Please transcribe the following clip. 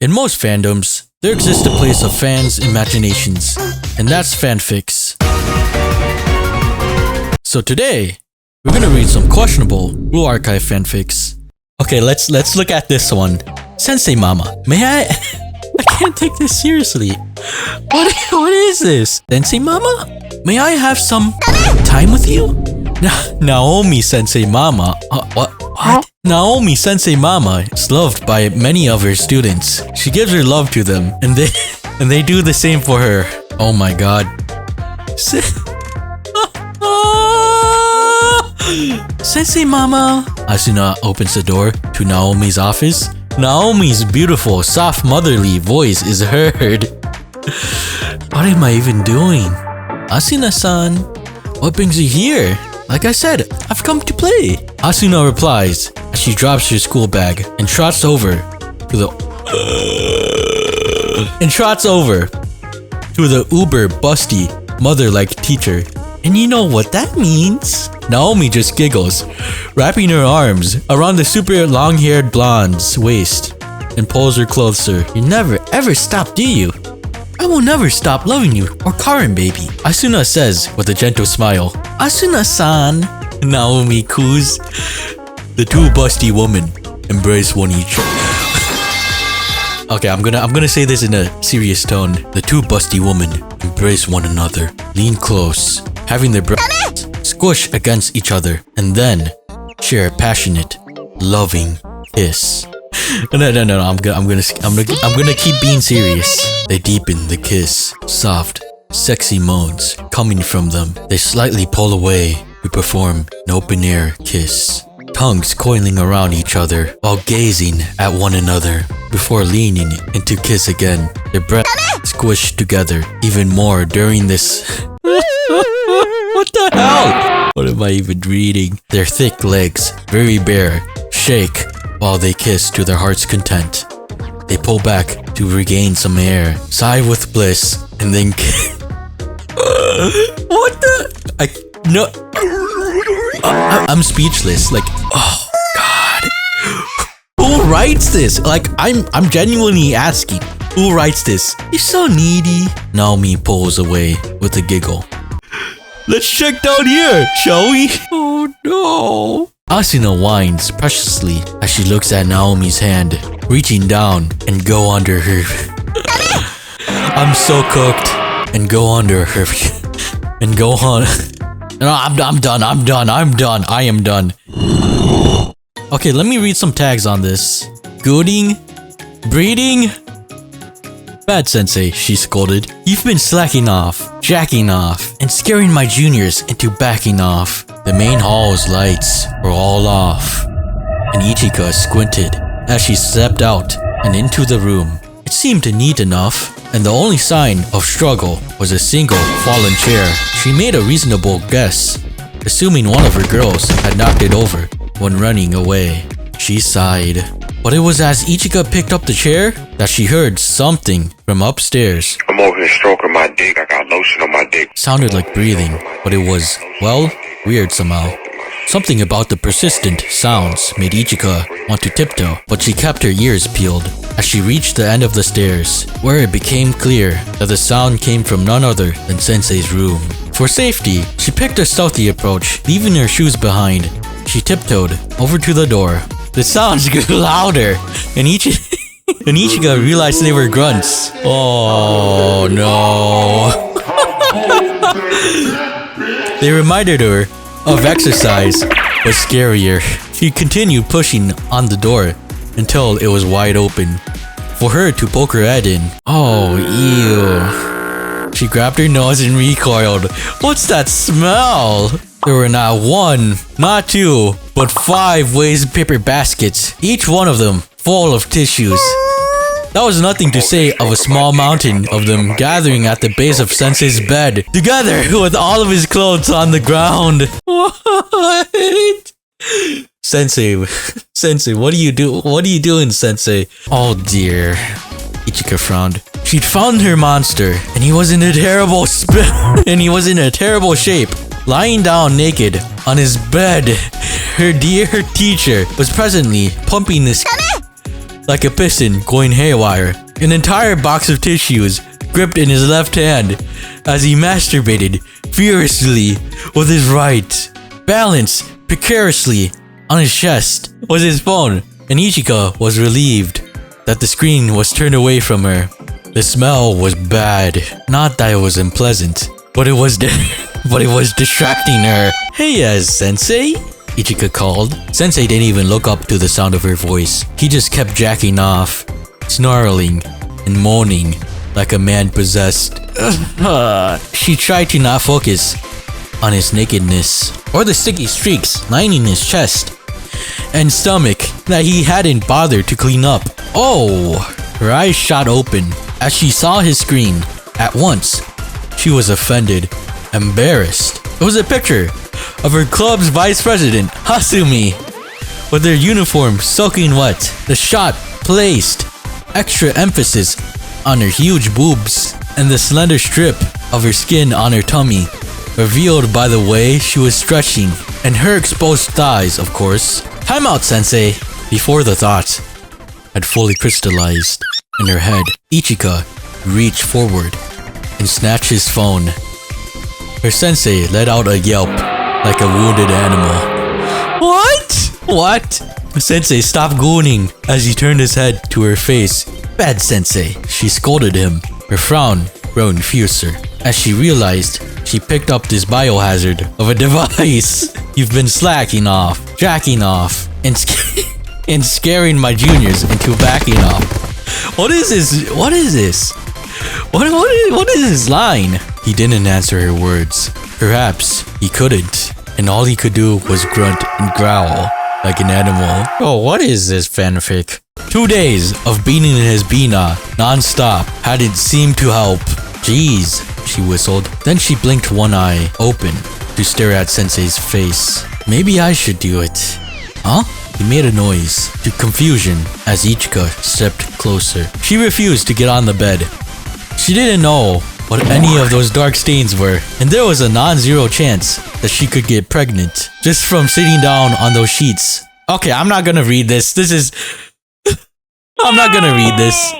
In most fandoms, there exists a place of fans' imaginations, and that's fanfics. So today, we're gonna read some questionable Blue Archive fanfics. Okay, let's look at this one. Sensei Mama, may I? I can't take this seriously. What is this? Sensei Mama? May I have some time with you? Naomi Sensei Mama. What? Naomi Sensei Mama is loved by many of her students. She gives her love to them, and they do the same for her. Oh my god. Sensei Mama. Asuna opens the door to Naomi's office. Naomi's beautiful, soft, motherly voice is heard. What am I even doing? Asuna-san, what brings you here? Like I said, I've come to play. Asuna replies as she drops her school bag and trots over to the uber busty mother-like teacher. And you know what that means? Naomi just giggles, wrapping her arms around the super long-haired blonde's waist and pulls her closer. You never ever stop, do you? I will never stop loving you, or Karen baby, Asuna says with a gentle smile. Asuna-san, Naomi coos. The two busty women embrace one each. Okay, I'm gonna say this in a serious tone. The two busty women embrace one another, lean close, having their breasts squish against each other, and then share a passionate, loving kiss. No, I'm gonna keep being serious. They deepen the kiss, soft, sexy moans coming from them. They slightly pull away to perform an open-air kiss, tongues coiling around each other while gazing at one another before leaning into kiss again. Their breaths squish together even more during this. What the hell? What am I even reading? Their thick legs, very bare, shake while they kiss to their heart's content. They pull back to regain some air, sigh with bliss, and then what the? I'm speechless. Like, oh god, who writes this? Like, I'm genuinely asking, who writes this? You're so needy. Naomi pulls away with a giggle. Let's check down here, shall we? Oh no. Asuna whines preciously as she looks at Naomi's hand, reaching down and go under her. I'm so cooked. And go under her. And go on. No, I'm done. I am done. Okay, let me read some tags on this. Goading, breeding. Bad sensei, she scolded. You've been slacking off, jacking off, and scaring my juniors into backing off. The main hall's lights were all off, and Ichika squinted as she stepped out and into the room. It seemed neat enough, and the only sign of struggle was a single fallen chair. She made a reasonable guess, assuming one of her girls had knocked it over when running away. She sighed. But it was as Ichika picked up the chair that she heard something from upstairs. I'm over here stroking my dick. I got lotion on my dick. Sounded like breathing, but it was, well, weird somehow. Something about the persistent sounds made Ichika want to tiptoe, but she kept her ears peeled as she reached the end of the stairs, where it became clear that the sound came from none other than Sensei's room. For safety, she picked a stealthy approach, leaving her shoes behind. She tiptoed over to the door. The sounds grew louder, and Ichika realized they were grunts. Oh no. They reminded her of exercise, but scarier. She continued pushing on the door until it was wide open for her to poke her head in. Oh, ew. She grabbed her nose and recoiled. What's that smell? There were not one, not two, but 5 waste paper baskets, each one of them full of tissues. That was nothing to say of a small mountain of them gathering at the base of Sensei's bed, together with all of his clothes on the ground. What? Sensei, what are you doing, Sensei? Oh dear. Ichika frowned. She'd found her monster, and he was in a terrible shape. Lying down naked on his bed, her dear teacher was presently pumping his like a piston going haywire. An entire box of tissues gripped in his left hand as he masturbated furiously with his right. Balanced precariously on his chest was his phone, and Ichika was relieved that the screen was turned away from her. The smell was bad. Not that it was unpleasant, but it was distracting her. Hey, Sensei? Ichika called. Sensei didn't even look up to the sound of her voice. He just kept jacking off, snarling and moaning like a man possessed. She tried to not focus on his nakedness or the sticky streaks lining his chest and stomach that he hadn't bothered to clean up. Oh! Her eyes shot open as she saw his screen. At once, she was offended, embarrassed. It was a picture of her club's vice president, Hasumi, with their uniform soaking wet. The shot placed extra emphasis on her huge boobs and the slender strip of her skin on her tummy, revealed by the way she was stretching, and her exposed thighs, of course. Time out, Sensei! Before the thought had fully crystallized in her head, Ichika reached forward and snatched his phone. Her sensei let out a yelp like a wounded animal. What? Sensei stopped gooning as he turned his head to her face. Bad Sensei, she scolded him, her frown growing fiercer as she realized she picked up this biohazard of a device. You've been slacking off, jacking off, and scaring my juniors into backing off. What is this? What is this line? He didn't answer her words. Perhaps he couldn't, and all he could do was grunt and growl like an animal. Oh, what is this fanfic? 2 days of beating his Bina non-stop hadn't seemed to help. Jeez, she whistled. Then she blinked one eye open to stare at Sensei's face. Maybe I should do it. Huh? He made a noise to confusion as Ichika stepped closer. She refused to get on the bed. She didn't know what any of those dark stains were, and there was a non-zero chance that she could get pregnant just from sitting down on those sheets. Okay, I'm not gonna read this. I'm not gonna read this.